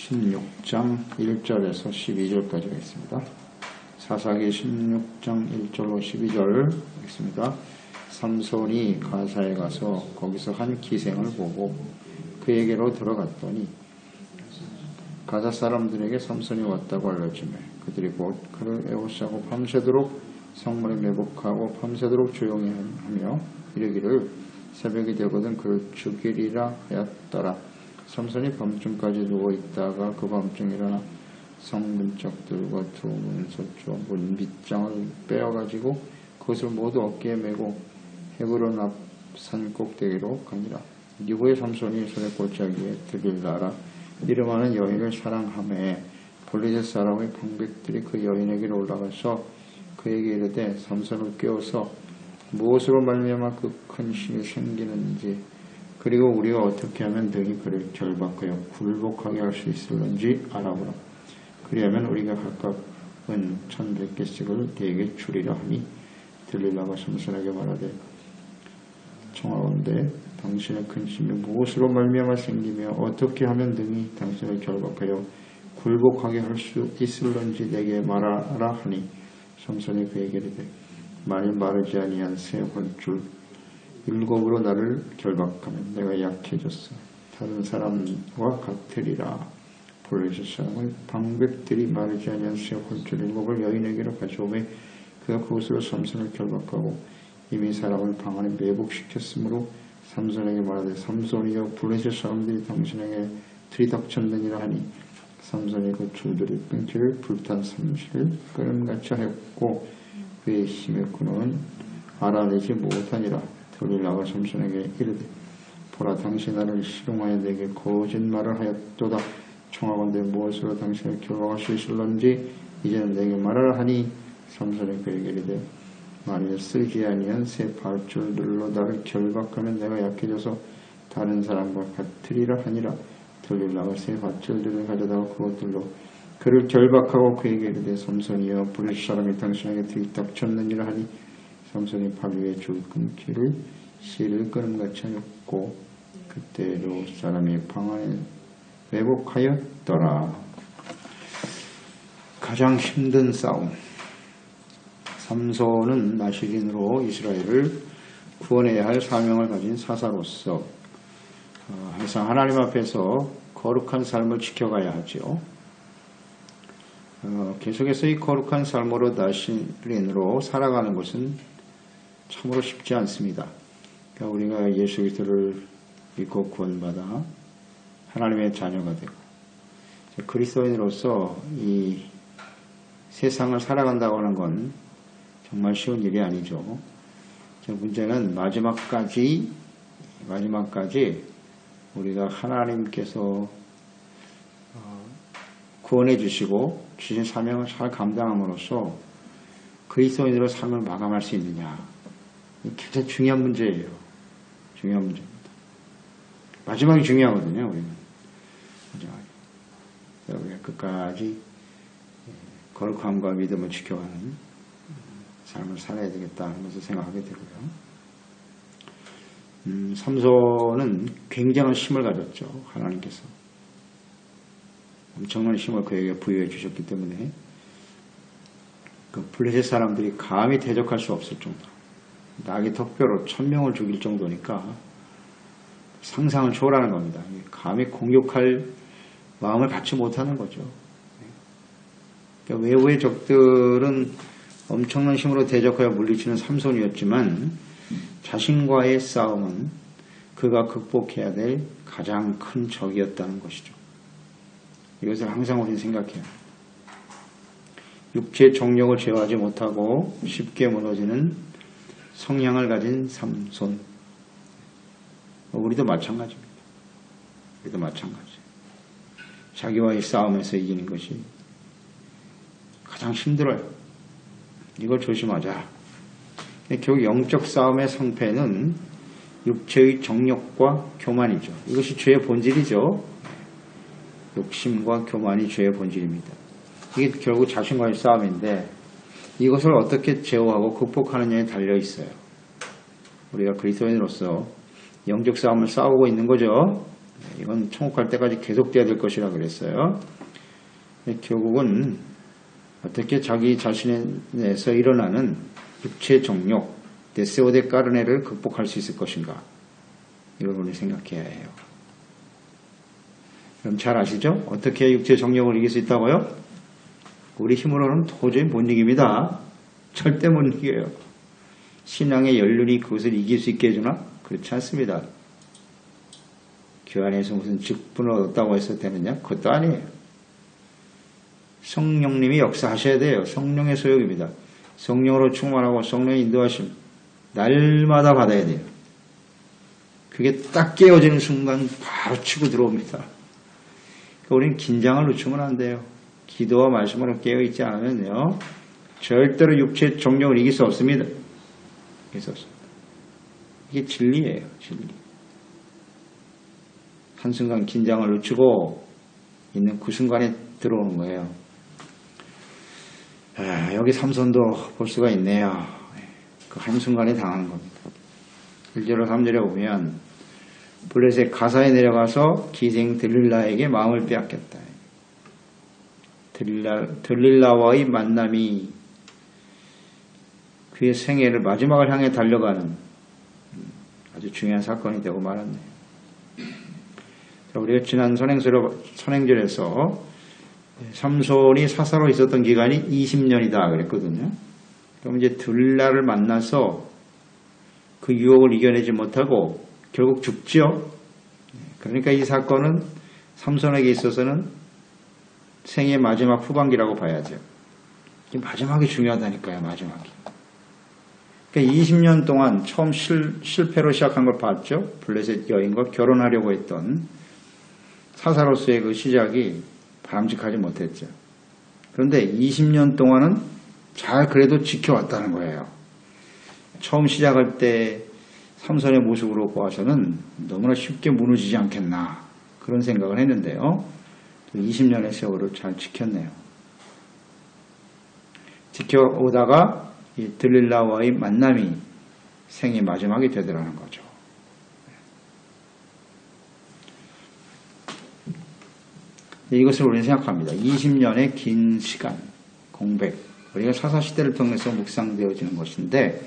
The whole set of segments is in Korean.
16장 1절에서 12절까지가 있습니다. 사사기 16장 1절로 12절 있습니다. 삼손이 가사에 가서 거기서 한 기생을 보고 그에게로 들어갔더니 가사 사람들에게 삼손이 왔다고 알려주며 그들이 곧 그를 애워싸고 밤새도록 성문에 매복하고 밤새도록 조용히 하며 이르기를 새벽이 되거든 그를 죽이리라 하였더라. 삼손이 밤중까지 누워있다가 그 밤중 일어나 성문짝들과 두 문서조 문빗장을 빼어가지고 그것을 모두 어깨에 메고 헤브론 앞 산 꼭대기로 가니라. 이후에 삼손이 손에 골짜기에 들릴라라 이름하는 여인을 사랑하매 블레셋 사람의 방백들이 그 여인에게로 올라가서 그에게 이르되 삼손을 깨워서 무엇으로 말미암아 그 큰 힘이 생기는지 그리고 우리가 어떻게 하면 등이 그를 결박하여 굴복하게 할 수 있을는지 알아보라. 그리하면 우리가 각각 은 1,100개씩을 네게 주리라 하니 들릴라가 삼손에게 말하되 청하건대 당신의 큰 힘이 무엇으로 말미암아 생기며 어떻게 하면 등이 당신을 결박하여 굴복하게 할 수 있을는지 내게 말하라 하니 삼손이 그에게 이르되 만일 마르지 아니한 새 혼줄 7으로 나를 결박하면 내가 약해졌어 다른 사람과 같으리라. 블레셋 사람의 방백들이 마르지 아니한 새 혼줄 7을 여인에게로 가져오매 그가 그것으로 삼손을 결박하고 이미 사람을 방 안에 매복시켰으므로 삼손에게 말하되 삼손이여 블레셋 사람들이 당신에게 들이닥쳤느니라 하니 삼손이 그 줄들이 끊기를 불탄 삼시를 끓음같이 하였고 그의 힘의 근원은 알아내지 못하니라. 들릴라가 삼손에게 이르되 보라 당신 나를 실용하여 내게 거짓말을 하였도다. 청하건대 무엇으로 당신을 결박할 수 있을런지 이제는 내게 말하라 하니 삼손이 그에게 이르되 만일 쓰지 아니한 새 밧줄들로 나를 결박하면 내가 약해져서 다른 사람과 같으리라 하니라. 들릴라가 새 밧줄들을 가져다가 그것들로 그를 결박하고 그에게 이르되 삼손이여 블레셋 사람이 당신에게 들이닥쳤느니라 하니 삼손이 발 위에 줄 끊기를 실을 끄름같이 하였고 그때로 사람이 방 안에 매복하였더라. 가장 힘든 싸움. 삼손은 나시린으로 이스라엘을 구원해야 할 사명을 가진 사사로서 항상 하나님 앞에서 거룩한 삶을 지켜가야 하죠. 계속해서 이 거룩한 삶으로 나시린으로 살아가는 것은 참으로 쉽지 않습니다. 그러니까 우리가 예수 그리스도를 믿고 구원받아 하나님의 자녀가 되고 그리스도인으로서 이 세상을 살아간다고 하는 건 정말 쉬운 일이 아니죠. 문제는 마지막까지 우리가 하나님께서 구원해 주시고 주신 사명을 잘 감당함으로써 그리스도인으로 삶을 마감할 수 있느냐. 굉장히 중요한 문제예요. 중요한 문제입니다. 마지막이 중요하거든요. 우리는 마지막에 우리가 끝까지 거룩함과 믿음을 지켜가는 삶을 살아야 되겠다 하면서 생각하게 되고요. 삼손은 굉장한 힘을 가졌죠. 하나님께서 엄청난 힘을 그에게 부여해 주셨기 때문에 그 블레셋 사람들이 감히 대적할 수 없을 정도로 낙이 턱뼈로 1000명을 죽일 정도니까 상상을 초월하는 겁니다. 감히 공격할 마음을 갖지 못하는 거죠. 그러니까 외부의 적들은 엄청난 힘으로 대적하여 물리치는 삼손이었지만 자신과의 싸움은 그가 극복해야 될 가장 큰 적이었다는 것이죠. 이것을 항상 우리는 생각해요. 육체의 정욕을 제어하지 못하고 쉽게 무너지는 성향을 가진 삼손. 우리도 마찬가지입니다. 우리도 마찬가지. 자기와의 싸움에서 이기는 것이 가장 힘들어요. 이걸 조심하자. 결국 영적 싸움의 상패는 육체의 정욕과 교만이죠. 이것이 죄의 본질이죠. 욕심과 교만이 죄의 본질입니다. 이게 결국 자신과의 싸움인데 이것을 어떻게 제어하고 극복하느냐에 달려 있어요. 우리가 그리스도인으로서 영적 싸움을 싸우고 있는 거죠. 이건 천국 갈 때까지 계속돼야 될 것이라 그랬어요. 결국은 어떻게 자기 자신에서 일어나는 육체 정욕, 데세오데 까르네를 극복할 수 있을 것인가? 이걸 우리 생각해야 해요. 그럼 잘 아시죠? 어떻게 육체 정욕을 이길 수 있다고요? 우리 힘으로는 도저히 못 이깁니다. 절대 못 이겨요. 신앙의 연륜이 그것을 이길 수 있게 해주나? 그렇지 않습니다. 교환에서 무슨 직분을 얻었다고 해서 되느냐? 그것도 아니에요. 성령님이 역사하셔야 돼요. 성령의 소욕입니다. 성령으로 충만하고 성령의 인도하심 날마다 받아야 돼요. 그게 딱 깨어지는 순간 바로 치고 들어옵니다. 그러니까 우리는 긴장을 늦추면 안 돼요. 기도와 말씀으로 깨어있지 않으면요 절대로 육체 정욕을 이길 수 없습니다. 이길 수 없습니다. 이게 진리예요. 진리. 한순간 긴장을 늦추고 있는 그 순간에 들어오는 거예요. 여기 삼손도 볼 수가 있네요. 그 한순간에 당하는 겁니다. 1절로 3절에 보면 블레셋 가사에 내려가서 기생 들릴라에게 마음을 빼앗겼다. 들릴라와의 만남이 그의 생애를 마지막을 향해 달려가는 아주 중요한 사건이 되고 말았네요. 우리가 지난 선행절에서 삼손이 사사로 있었던 기간이 20년이다 그랬거든요. 그럼 이제 들릴라를 만나서 그 유혹을 이겨내지 못하고 결국 죽죠. 그러니까 이 사건은 삼손에게 있어서는 생의 마지막 후반기라고 봐야죠. 마지막이 중요하다니까요. 마지막이. 그러니까 20년 동안 처음 실패로 시작한 걸 봤죠. 블레셋 여인과 결혼하려고 했던 사사로서의 그 시작이 바람직하지 못했죠. 그런데 20년 동안은 잘 그래도 지켜왔다는 거예요. 처음 시작할 때 삼손의 모습으로 보아서는 너무나 쉽게 무너지지 않겠나 그런 생각을 했는데요. 20년의 세월을 잘 지켰네요. 지켜오다가 이 들릴라와의 만남이 생의 마지막이 되더라는 거죠. 이것을 우리는 생각합니다. 20년의 긴 시간, 공백, 우리가 사사시대를 통해서 묵상되어지는 것인데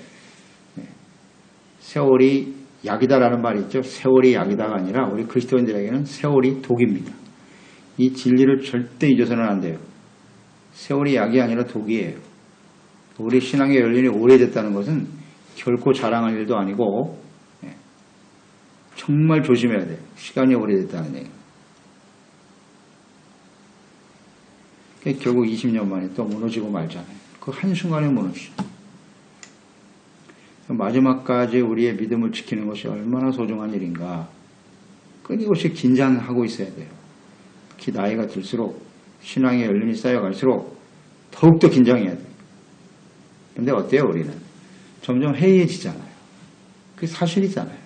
세월이 약이다라는 말이 있죠. 세월이 약이다가 아니라 우리 그리스도인들에게는 세월이 독입니다. 이 진리를 절대 잊어서는 안 돼요. 세월이 약이 아니라 독이에요. 우리 신앙의 연륜이 오래됐다는 것은 결코 자랑할 일도 아니고 정말 조심해야 돼요. 시간이 오래됐다는 얘기. 결국 20년 만에 또 무너지고 말잖아요. 그 한순간에 무너지죠. 마지막까지 우리의 믿음을 지키는 것이 얼마나 소중한 일인가. 끊임없이 긴장하고 있어야 돼요. 특히 나이가 들수록 신앙의 연륜이 쌓여갈수록 더욱더 긴장해야 돼요. 근데 어때요 우리는? 점점 해이해지잖아요. 그게 사실이잖아요.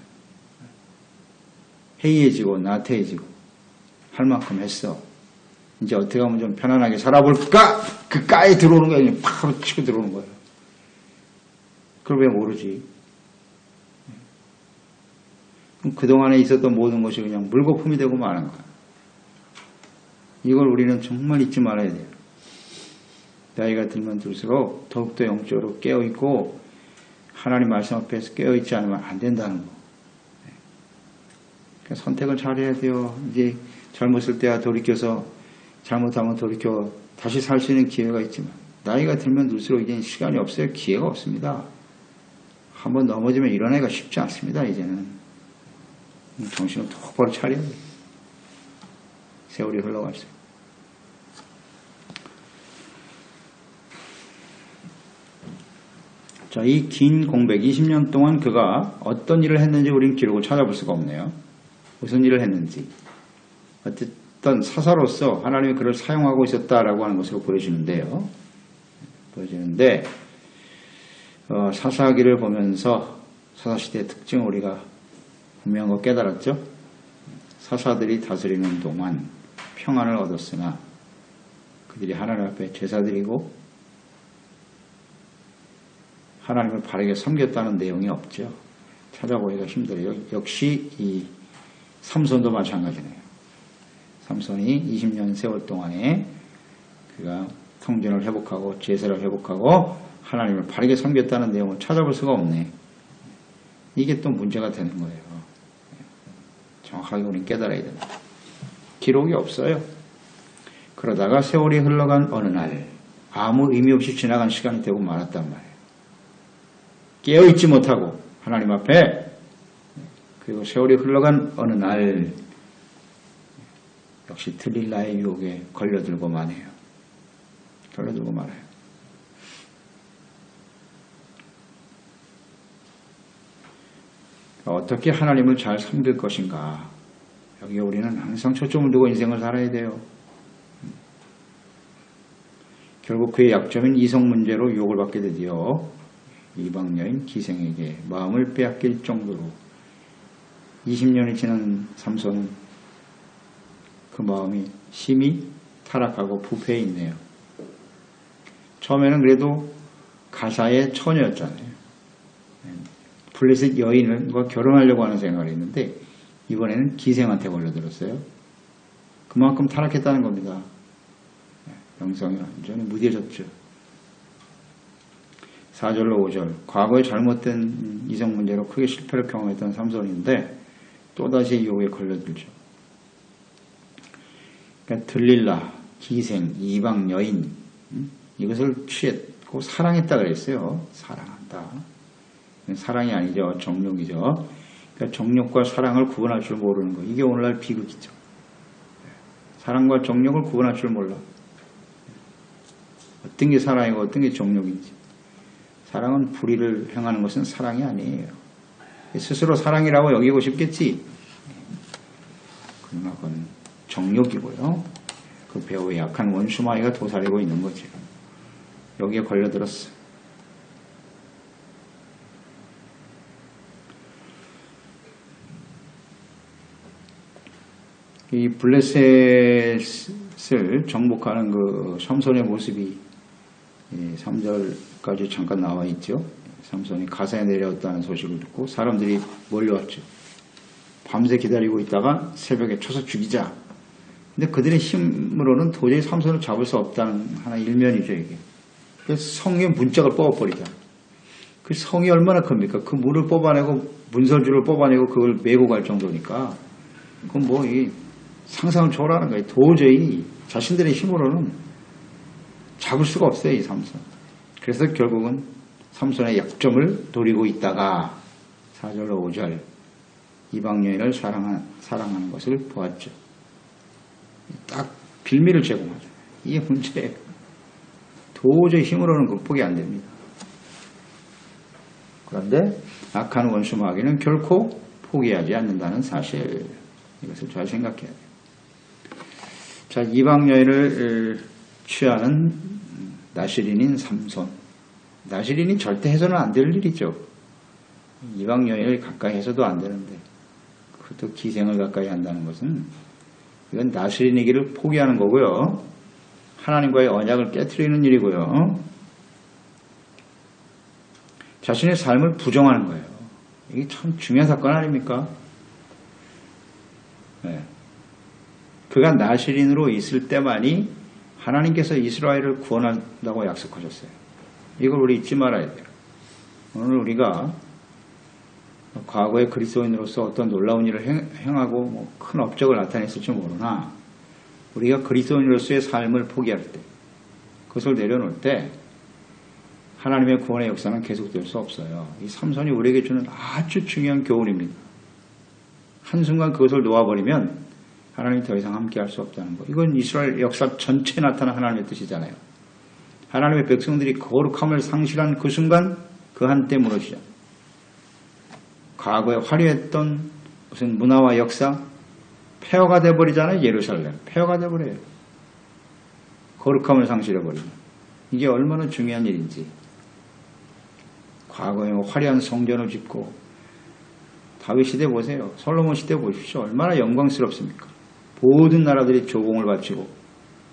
해이해지고 나태해지고 할 만큼 했어. 이제 어떻게 하면 좀 편안하게 살아볼까? 그 까에 들어오는 게 아니라 바로 치고 들어오는 거예요. 그걸 왜 모르지? 그럼 그동안에 있었던 모든 것이 그냥 물거품이 되고 마는 거야. 이걸 우리는 정말 잊지 말아야 돼요. 나이가 들면 들수록 더욱더 영적으로 깨어있고 하나님 말씀 앞에서 깨어있지 않으면 안 된다는 거. 그러니까 선택을 잘해야 돼요. 이제 젊었을 때야 돌이켜서 잘못하면 돌이켜 다시 살 수 있는 기회가 있지만 나이가 들면 들수록 이제 시간이 없어요. 기회가 없습니다. 한번 넘어지면 일어나기가 쉽지 않습니다. 이제는 정신을 똑바로 차려야 돼요. 세월이 흘러갔어요. 자, 이 긴 공백 20년 동안 그가 어떤 일을 했는지 우리는 기록을 찾아볼 수가 없네요. 무슨 일을 했는지. 어떤 사사로서 하나님이 그를 사용하고 있었다라고 하는 것으로 보여지는데요. 사사기를 보면서 사사시대의 특징을 우리가 분명한 거 깨달았죠. 사사들이 다스리는 동안 평안을 얻었으나 그들이 하나님 앞에 제사드리고 하나님을 바르게 섬겼다는 내용이 없죠. 찾아보기가 힘들어요. 역시 이 삼손도 마찬가지네요. 삼손이 20년 세월 동안에 그가 성전을 회복하고 제사를 회복하고 하나님을 바르게 섬겼다는 내용을 찾아볼 수가 없네. 이게 또 문제가 되는 거예요. 정확하게 우리는 깨달아야 됩니다. 기록이 없어요. 그러다가 세월이 흘러간 어느 날 아무 의미 없이 지나간 시간이 되고 말았단 말이에요. 깨어있지 못하고 하나님 앞에, 그리고 세월이 흘러간 어느 날 역시 들릴라의 유혹에 걸려들고 마네요. 걸려들고 말아요. 어떻게 하나님을 잘 섬길 것인가. 여기에 우리는 항상 초점을 두고 인생을 살아야 돼요. 결국 그의 약점인 이성 문제로 유혹을 받게 되지요. 이방 여인 기생에게 마음을 빼앗길 정도로 20년이 지난 삼손은 그 마음이 심히 타락하고 부패해 있네요. 처음에는 그래도 가사의 처녀였잖아요. 블레셋 여인과 결혼하려고 하는 생각을 했는데 이번에는 기생한테 걸려들었어요. 그만큼 타락했다는 겁니다. 영성이 완전히 무뎌졌죠. 4절로 5절, 과거에 잘못된 이성 문제로 크게 실패를 경험했던 삼손인데 또다시 유혹에 걸려들죠. 그러니까 들릴라, 기생, 이방 여인, 이것을 취했고 사랑했다 그랬어요. 사랑한다. 사랑이 아니죠. 정욕이죠. 그러니까 정욕과 사랑을 구분할 줄 모르는 거. 이게 오늘날 비극이죠. 사랑과 정욕을 구분할 줄 몰라. 어떤 게 사랑이고 어떤 게 정욕인지. 사랑은 불의를 행하는 것은 사랑이 아니에요. 스스로 사랑이라고 여기고 싶겠지. 그러나 그건 정욕이고요. 그 배우의 약한 원수마귀가 도사리고 있는 거죠. 여기에 걸려들었어. 이 블레셋을 정복하는 그 삼손의 모습이 3절까지 잠깐 나와 있죠. 삼손이 가사에 내려왔다는 소식을 듣고 사람들이 몰려왔죠. 밤새 기다리고 있다가 새벽에 쳐서 죽이자. 근데 그들의 힘으로는 도저히 삼손을 잡을 수 없다는 하나의 일면이죠, 이게. 그래서 성의 문짝을 뽑아버리자. 그 성이 얼마나 큽니까? 그 문을 뽑아내고 문설주를 뽑아내고 그걸 메고 갈 정도니까 그건 뭐 상상을 초월하는 거예요. 도저히 자신들의 힘으로는 잡을 수가 없어요, 이 삼손. 그래서 결국은 삼손의 약점을 노리고 있다가 4절로 5절 이방 여인을 사랑하는 것을 보았죠. 딱 빌미를 제공하죠. 이게 문제예요. 도저히 힘으로는 극복이 안 됩니다. 그런데 악한 원수 마귀는 결코 포기하지 않는다는 사실, 이것을 잘 생각해야 돼요. 자, 이방 여인을 취하는 나시린인 삼손. 나시린이 절대 해서는 안 될 일이죠. 이방 여인을 가까이 해서도 안 되는데 그것도 기생을 가까이 한다는 것은 이건 나시린이기를 포기하는 거고요. 하나님과의 언약을 깨트리는 일이고요. 자신의 삶을 부정하는 거예요. 이게 참 중요한 사건 아닙니까? 네. 그가 나시린으로 있을 때만이 하나님께서 이스라엘을 구원한다고 약속하셨어요. 이걸 우리 잊지 말아야 돼요. 오늘 우리가 과거의 그리스도인으로서 어떤 놀라운 일을 행하고 큰 업적을 나타냈을지 모르나 우리가 그리스도인으로서의 삶을 포기할 때, 그것을 내려놓을 때 하나님의 구원의 역사는 계속될 수 없어요. 이 삼손이 우리에게 주는 아주 중요한 교훈입니다. 한순간 그것을 놓아버리면 하나님이 더 이상 함께할 수 없다는 것. 이건 이스라엘 역사 전체에 나타난 하나님의 뜻이잖아요. 하나님의 백성들이 거룩함을 상실한 그 순간 그 한때 무너지죠. 과거에 화려했던 무슨 문화와 역사 폐허가 돼버리잖아요. 예루살렘 폐허가 돼버려요. 거룩함을 상실해버리면 이게 얼마나 중요한 일인지. 과거에 화려한 성전을 짓고 다윗 시대 보세요. 솔로몬 시대 보십시오. 얼마나 영광스럽습니까? 모든 나라들이 조공을 바치고.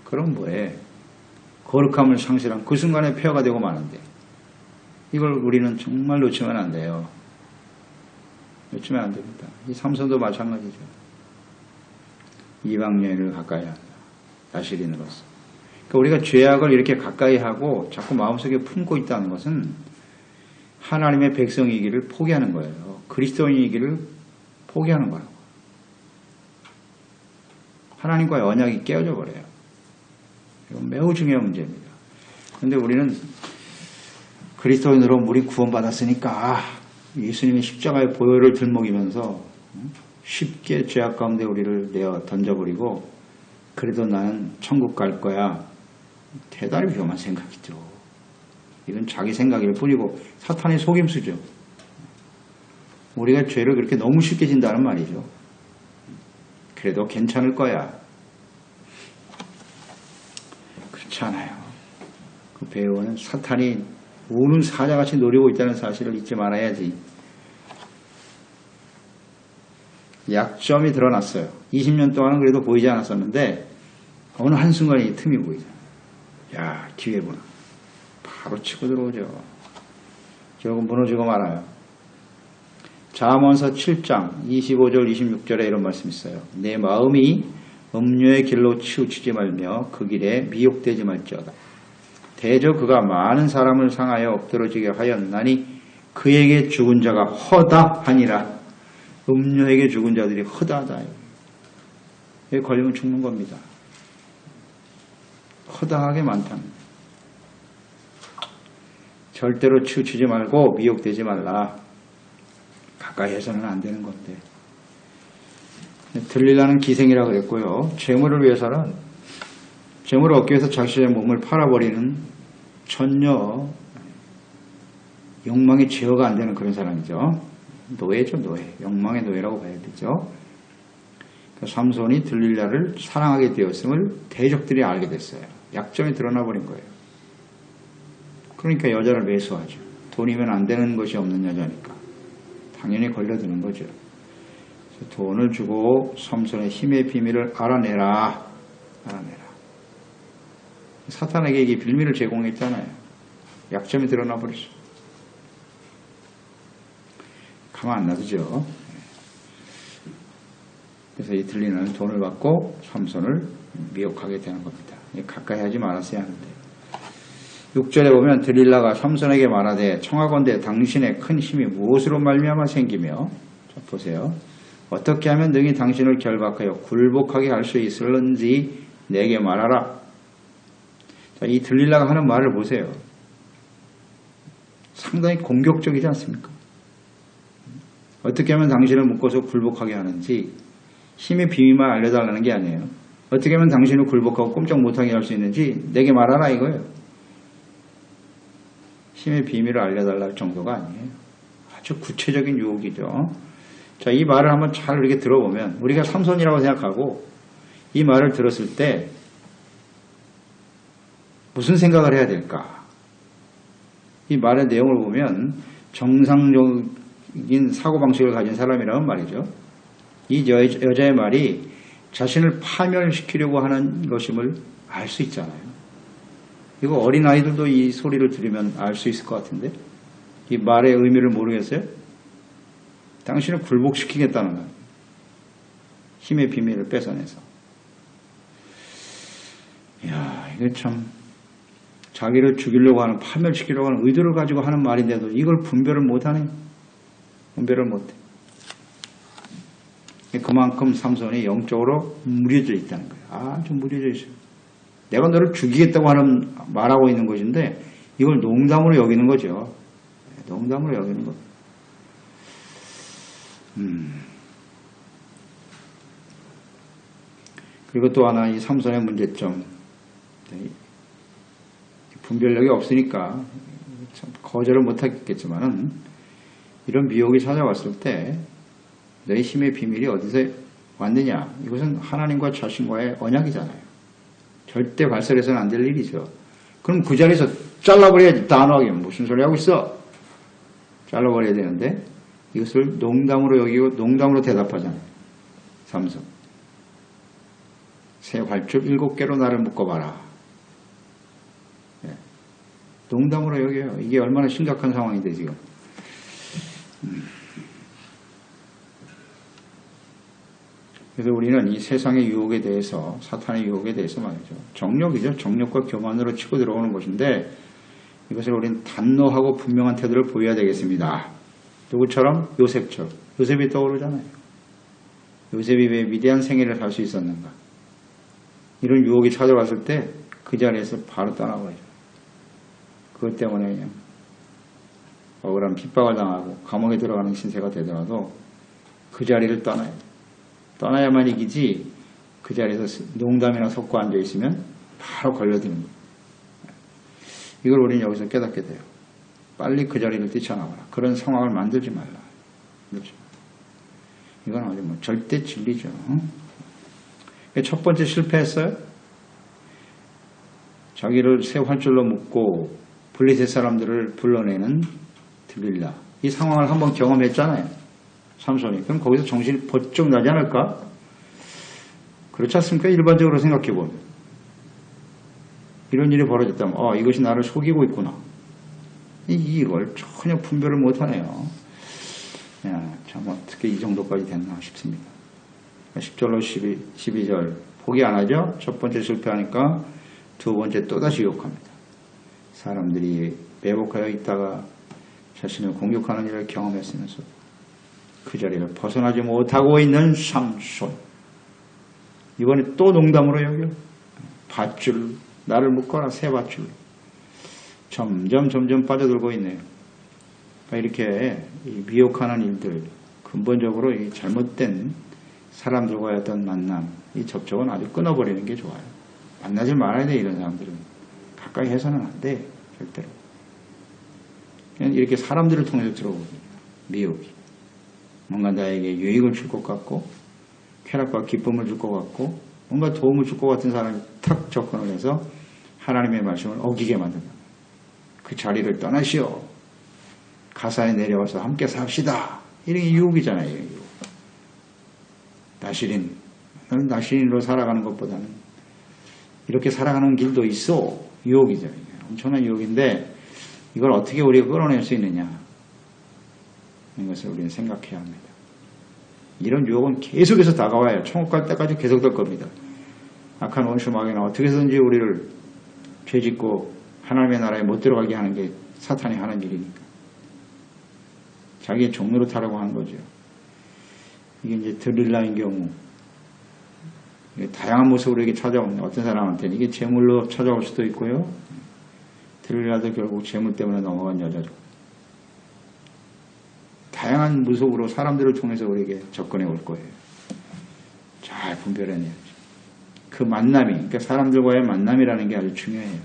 그럼 뭐해? 거룩함을 상실한 그 순간에 폐허가 되고 마는데 이걸 우리는 정말 놓치면 안 돼요. 놓치면 안 됩니다. 이 삼손도 마찬가지죠. 이방 여인을 가까이 한다. 나시린으로서. 그러니까 우리가 죄악을 이렇게 가까이 하고 자꾸 마음속에 품고 있다는 것은 하나님의 백성이기를 포기하는 거예요. 그리스도인이기를 포기하는 거라고. 하나님과의 언약이 깨어져 버려요. 이건 매우 중요한 문제입니다. 그런데 우리는 그리스도인으로 우리 구원받았으니까 예수님의 십자가의 보혈을 들먹이면서 쉽게 죄악 가운데 우리를 내어 던져버리고 그래도 나는 천국 갈 거야. 대단히 위험한 생각이죠. 이건 자기 생각일 뿐이고 사탄의 속임수죠. 우리가 죄를 그렇게 너무 쉽게 진다는 말이죠. 그래도 괜찮을 거야. 그렇지 않아요. 그 배우는 사탄이 우는 사자같이 노리고 있다는 사실을 잊지 말아야지. 약점이 드러났어요. 20년 동안은 그래도 보이지 않았었는데 어느 한순간에 이 틈이 보이잖아요. 야, 기회구나. 바로 치고 들어오죠. 결국은 무너지고 말아요. 잠언서 7장 25절 26절에 이런 말씀이 있어요. 내 마음이 음료의 길로 치우치지 말며 그 길에 미혹되지 말지어다. 대저 그가 많은 사람을 상하여 엎드러지게 하였나니 그에게 죽은 자가 허다하니라. 음료에게 죽은 자들이 허다하다. 여기 걸리면 죽는 겁니다. 허다하게 많답니다. 절대로 치우치지 말고 미혹되지 말라. 가까이 해서는 안 되는 건데. 들리라는 기생이라고 그랬고요. 재물을 위해서는 재물을 얻기 위해서 자신의 몸을 팔아버리는 전혀 욕망의 제어가 안 되는 그런 사람이죠. 노예죠, 노예. 욕망의 노예라고 봐야 되죠. 삼손이 들릴라를 사랑하게 되었음을 대적들이 알게 됐어요. 약점이 드러나 버린 거예요. 그러니까 여자를 매수하죠. 돈이면 안 되는 것이 없는 여자니까. 당연히 걸려드는 거죠. 돈을 주고 삼손의 힘의 비밀을 알아내라. 알아내라. 사탄에게 이게 빌미를 제공했잖아요. 약점이 드러나 버렸어. 가만 안 놔두죠. 그래서 이 들리는 돈을 받고 삼손을 미혹하게 되는 겁니다. 가까이 하지 말았어야 하는데. 6절에 보면 들릴라가 삼손에게 말하되 청하건대 당신의 큰 힘이 무엇으로 말미암아 생기며, 자, 보세요. 어떻게 하면 능히 당신을 결박하여 굴복하게 할 수 있을는지 내게 말하라. 자, 이 들릴라가 하는 말을 보세요. 상당히 공격적이지 않습니까? 어떻게 하면 당신을 묶어서 굴복하게 하는지 힘의 비밀만 알려달라는 게 아니에요. 어떻게 하면 당신을 굴복하고 꼼짝 못하게 할 수 있는지 내게 말하라 이거예요. 힘의 비밀을 알려달라 할 정도가 아니에요. 아주 구체적인 유혹이죠. 자, 이 말을 한번 잘 이렇게 들어보면 우리가 삼손이라고 생각하고 이 말을 들었을 때 무슨 생각을 해야 될까? 이 말의 내용을 보면 정상적인 사고방식을 가진 사람이라는 말이죠. 이 여자의 말이 자신을 파멸시키려고 하는 것임을 알 수 있잖아요. 이거 어린아이들도 이 소리를 들으면 알 수 있을 것 같은데 이 말의 의미를 모르겠어요? 당신을 굴복시키겠다는 거예요. 힘의 비밀을 뺏어내서. 이야, 이거 참 자기를 죽이려고 하는, 파멸시키려고 하는 의도를 가지고 하는 말인데도 이걸 분별을 못하네. 분별을 못해. 그만큼 삼손이 영적으로 무뎌져 있다는 거예요. 아주 무뎌져 있어요. 내가 너를 죽이겠다고 하는 말하고 있는 것인데 이걸 농담으로 여기는 거죠. 농담으로 여기는 것. 그리고 또 하나 이 삼손의 문제점. 분별력이 없으니까 참 거절을 못하겠지만은 이런 미혹이 찾아왔을 때 너의 힘의 비밀이 어디서 왔느냐? 이것은 하나님과 자신과의 언약이잖아요. 절대 발설해서는 안 될 일이죠. 그럼 그 자리에서 잘라버려야지. 단호하게. 무슨 소리 하고 있어? 잘라버려야 되는데 이것을 농담으로 여기고 농담으로 대답하잖아요. 삼손. 새 활죽 7개로 나를 묶어봐라. 예. 농담으로 여겨요. 이게 얼마나 심각한 상황인데 지금. 그래서 우리는 이 세상의 유혹에 대해서, 사탄의 유혹에 대해서 말이죠. 정욕이죠. 정욕과 교만으로 치고 들어오는 것인데 이것을 우리는 단호하고 분명한 태도를 보여야 되겠습니다. 누구처럼? 요셉처럼. 요셉이 떠오르잖아요. 요셉이 왜 위대한 생애를 살 수 있었는가? 이런 유혹이 찾아왔을 때 그 자리에서 바로 떠나버리죠. 그것 때문에 그냥 억울한 핍박을 당하고 감옥에 들어가는 신세가 되더라도 그 자리를 떠나야 돼요. 떠나야만 이기지 그 자리에서 농담이나 섞고 앉아있으면 바로 걸려드는 거예요. 이걸 우리는 여기서 깨닫게 돼요. 빨리 그 자리를 뛰쳐나와라. 그런 상황을 만들지 말라. 그렇죠? 이건 아주 뭐 절대 진리죠. 첫 번째 실패했어요. 자기를 새 활줄로 묶고 블레셋 사람들을 불러내는 들릴라. 이 상황을 한번 경험했잖아요. 삼손이. 그럼 거기서 정신이 번쩍 나지 않을까? 그렇지 않습니까? 일반적으로 생각해보면. 이런 일이 벌어졌다면 이것이 나를 속이고 있구나. 이걸 전혀 분별을 못하네요. 야, 참 어떻게 이 정도까지 됐나 싶습니다. 10절로 12절 포기 안 하죠? 첫 번째 실패하니까 두 번째 또다시 유혹합니다. 사람들이 매복하여 있다가 자신을 공격하는 일을 경험했으면서 그 자리를 벗어나지 못하고 있는 삼손. 이번에 또 농담으로 여겨. 밧줄, 나를 묶어라, 새 밧줄로. 점점 빠져들고 있네요. 이렇게 미혹하는 일들, 근본적으로 이 잘못된 사람들과의 어떤 만남, 이 접촉은 아주 끊어버리는 게 좋아요. 만나지 말아야 돼, 이런 사람들은. 가까이 해서는 안 돼, 절대로. 그냥 이렇게 사람들을 통해서 들어오거든요. 미혹이. 뭔가 나에게 유익을 줄 것 같고, 쾌락과 기쁨을 줄 것 같고, 뭔가 도움을 줄 것 같은 사람이 탁 접근을 해서 하나님의 말씀을 어기게 만든다. 그 자리를 떠나시오. 가사에 내려와서 함께 삽시다. 이런 게 유혹이잖아요. 유혹. 너는 나시린으로 살아가는 것보다는 이렇게 살아가는 길도 있어. 유혹이죠. 엄청난 유혹인데 이걸 어떻게 우리가 끌어낼 수 있느냐. 이것을 우리는 생각해야 합니다. 이런 유혹은 계속해서 다가와요. 천국 갈 때까지 계속될 겁니다. 악한 원수 마귀는 어떻게 해서든지 우리를 죄짓고 하나님의 나라에 못 들어가게 하는 게 사탄이 하는 일이니까. 자기의 종로로 타라고 하는 거죠. 이게 이제 들릴라인 경우 다양한 모습으로 이게 찾아옵니다. 어떤 사람한테는 이게 재물로 찾아올 수도 있고요. 들릴라도 결국 재물 때문에 넘어간 여자죠. 다양한 모습으로 사람들을 통해서 우리에게 접근해 올 거예요. 잘 분별해내야죠. 그 만남이, 그러니까 사람들과의 만남이라는 게 아주 중요해요.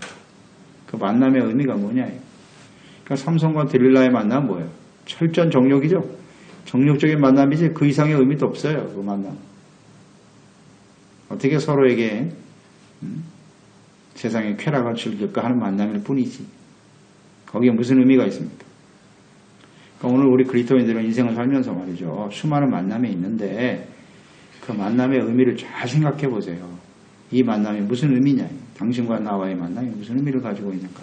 그 만남의 의미가 뭐냐예요. 그러니까 삼손과 들릴라의 만남은 뭐예요? 철저한 정욕이죠. 정욕적인 만남이지 그 이상의 의미도 없어요. 그 만남. 어떻게 서로에게 세상의 쾌락을 즐길까 하는 만남일 뿐이지. 거기에 무슨 의미가 있습니까? 그러니까 오늘 우리 그리스도인들은 인생을 살면서 말이죠. 수많은 만남이 있는데 그 만남의 의미를 잘 생각해 보세요. 이 만남이 무슨 의미냐. 당신과 나와의 만남이 무슨 의미를 가지고 있는가.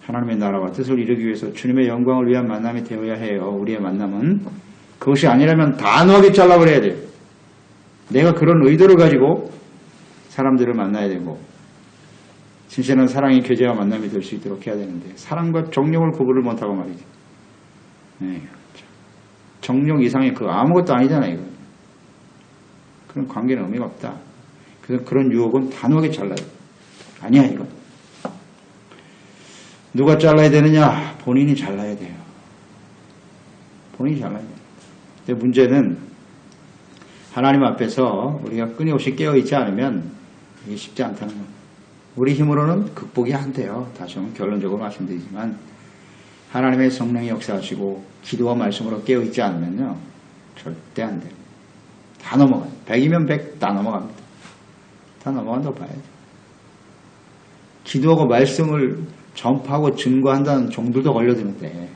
하나님의 나라와 뜻을 이루기 위해서 주님의 영광을 위한 만남이 되어야 해요. 우리의 만남은. 그것이 아니라면 단호하게 잘라버려야 돼요. 내가 그런 의도를 가지고 사람들을 만나야 되고 진실한 사랑의 교제와 만남이 될 수 있도록 해야 되는데 사랑과 정욕을 구분을 못하고 말이죠. 네, 정욕 이상의 그 아무것도 아니잖아요. 이거. 그런 관계는 의미가 없다. 그래서 그런 유혹은 단호하게 잘라요. 아니야 이거. 누가 잘라야 되느냐? 본인이 잘라야 돼요. 본인이 잘라야 돼요. 근데 문제는 하나님 앞에서 우리가 끊임없이 깨어있지 않으면 이게 쉽지 않다는 겁니다. 우리 힘으로는 극복이 안 돼요. 다시 한번 결론적으로 말씀드리지만 하나님의 성령이 역사하시고 기도와 말씀으로 깨어있지 않으면요. 절대 안 돼요. 다 넘어가요. 100이면 100 다 넘어갑니다. 다 넘어간다고 봐야죠. 기도하고 말씀을 전파하고 증거한다는 종들도 걸려드는데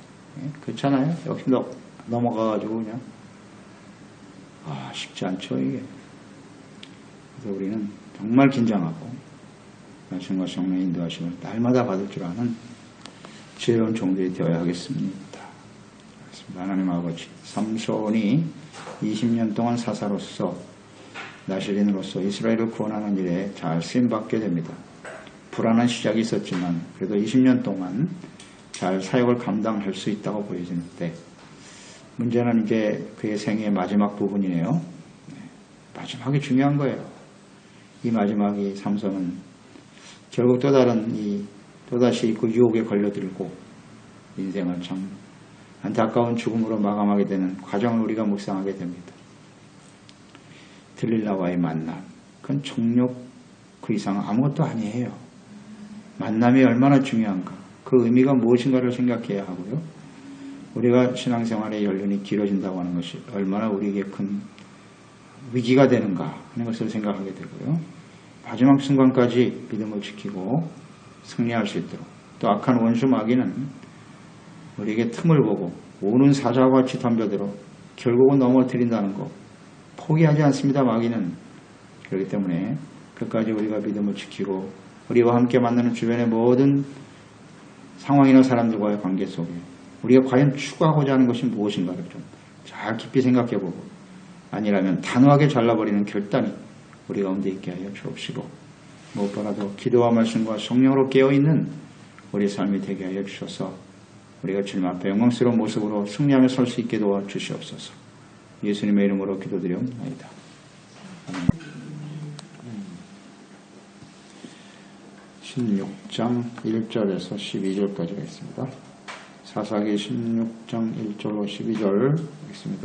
그렇잖아요. 역시 넘어가가지고 그냥 쉽지 않죠 이게. 그래서 우리는 정말 긴장하고 말씀과 성령의 인도하심을 날마다 받을 줄 아는 지혜로운 종들이 되어야 하겠습니다. 하나님 아버지, 삼손이 20년 동안 사사로서 나시린으로서 이스라엘을 구원하는 일에 잘 쓰임받게 됩니다. 불안한 시작이 있었지만 그래도 20년 동안 잘 사역을 감당할 수 있다고 보여지는데 문제는 이제 그의 생애의 마지막 부분이네요. 마지막이 중요한 거예요. 이 마지막이 삼손은 결국 또다시 그 유혹에 걸려들고 인생을 참 안타까운 죽음으로 마감하게 되는 과정을 우리가 묵상하게 됩니다. 들릴라와의 만남, 그건 정욕 그 이상 아무것도 아니에요. 만남이 얼마나 중요한가, 그 의미가 무엇인가를 생각해야 하고요. 우리가 신앙생활의 연륜이 길어진다고 하는 것이 얼마나 우리에게 큰 위기가 되는가 하는 것을 생각하게 되고요. 마지막 순간까지 믿음을 지키고 승리할 수 있도록, 또 악한 원수 마귀는 우리에게 틈을 보고 오는 사자와 같이 덤벼들어 결국은 넘어뜨린다는 것 포기하지 않습니다. 마귀는. 그렇기 때문에 끝까지 우리가 믿음을 지키고 우리와 함께 만나는 주변의 모든 상황이나 사람들과의 관계 속에 우리가 과연 추구하고자 하는 것이 무엇인가를 좀 잘 깊이 생각해보고, 아니라면 단호하게 잘라버리는 결단이 우리 가운데 있게 하여 주옵시고, 무엇보다도 기도와 말씀과 성령으로 깨어있는 우리 삶이 되게 하여 주셔서 우리가 주님 앞에 영광스러운 모습으로 승리하며 설 수 있게 도와주시옵소서. 예수님의 이름으로 기도드리옵나이다. 16장 1절에서 12절까지가 있습니다. 사사기 16장 1절로 12절 있습니다.